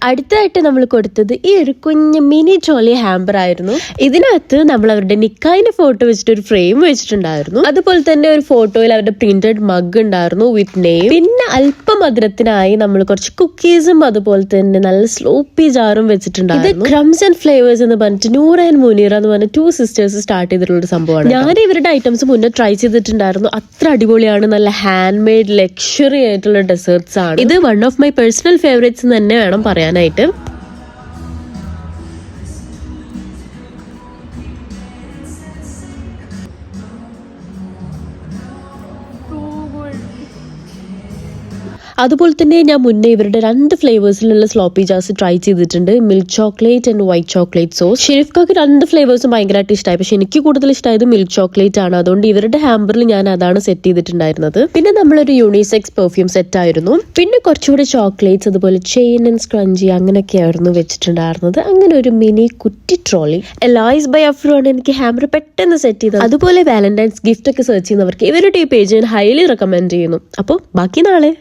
അടുത്തതായിട്ട് നമ്മൾ കൊടുത്തത് ഈ ഒരു കുഞ്ഞ് മിനി ട്രോളി ഹാമ്പർ ആയിരുന്നു. ഇതിനകത്ത് നമ്മൾ അവരുടെ നിക്കായിന്റെ ഫോട്ടോ വെച്ചിട്ട് ഒരു ഫ്രെയിം വെച്ചിട്ടുണ്ടായിരുന്നു. അതുപോലെ തന്നെ ഒരു ഫോട്ടോയിൽ അവരുടെ പ്രിന്റഡ് മഗ് ഉണ്ടായിരുന്നു വിത്ത് നെയിം. പിന്നെ അല്പം മധുരത്തിനായി നമ്മൾ കുറച്ച് കുക്കീസും അതുപോലെ തന്നെ നല്ല സ്ലോപ്പി ജാറും വെച്ചിട്ടുണ്ടായിരുന്നു. ഇത് ക്രംസ് ആൻഡ് ഫ്ലേവേഴ്സ് എന്ന് പറഞ്ഞിട്ട് നൂറ ആൻഡ് മുനീറ എന്ന് പറഞ്ഞ 2 സിസ്റ്റേഴ്സ് സ്റ്റാർട്ട് ചെയ്തിട്ടുള്ള ഒരു സംഭവമാണ്. ഞാൻ ഇവരുടെ ഐറ്റംസ് മുന്നേ ട്രൈ ചെയ്തിട്ടുണ്ടായിരുന്നു. അത്ര അടിപൊളിയാണ്. നല്ല ഹാൻഡ് മെയ്ഡ് ലക്ഷറി ആയിട്ടുള്ള ഡെസേർട്സ് ആണ്. ഇത് one of my personal favourites തന്നെ വേണം പറയാനായിട്ട്. അതുപോലെ തന്നെ ഞാൻ മുന്നേ ഇവരുടെ 2 ഫ്ലേവേഴ്സിലുള്ള സ്ലോപ്പി ജാസ് ട്രൈ ചെയ്തിട്ടുണ്ട്. Milk chocolate and white chocolate sauce. ഷെരീഫ്ക്ക് 2 ഫ്ലേവേഴ്സും ഭയങ്കരമായിട്ട് ഇഷ്ടമായി. പക്ഷെ എനിക്ക് കൂടുതൽ ഇഷ്ടമായത് മിൽക്ക് ചോക്ലേറ്റ് ആണ്. അതുകൊണ്ട് ഇവരുടെ ഹാമ്പറിൽ ഞാൻ അതാണ് സെറ്റ് ചെയ്തിട്ടുണ്ടായിരുന്നത്. പിന്നെ നമ്മളൊരു യൂണിസെക്സ് പെർഫ്യൂം സെറ്റ് ആയിരുന്നു. പിന്നെ കുറച്ചുകൂടി ചോക്ലേറ്റ്സ് അതുപോലെ ചെയിൻ ആൻഡ് സ്ക്രഞ്ചി അങ്ങനെയൊക്കെയായിരുന്നു വെച്ചിട്ടുണ്ടായിരുന്നത്. അങ്ങനെ ഒരു മിനി കുറ്റി ട്രോളി. എലൈസ് ബൈ അഫ്രോ ആണ് എനിക്ക് ഹാമ്പർ പെട്ടെന്ന് സെറ്റ് ചെയ്തത്. അതുപോലെ വാലന്റൈൻസ് ഗിഫ്റ്റ് ഒക്കെ സെർച്ച് ചെയ്യുന്നവർക്ക് ഇവരുടെ ഈ പേജ് ഞാൻ ഹൈലി റെക്കമെൻഡ് ചെയ്യുന്നു. അപ്പോൾ ബാക്കി നാളെ.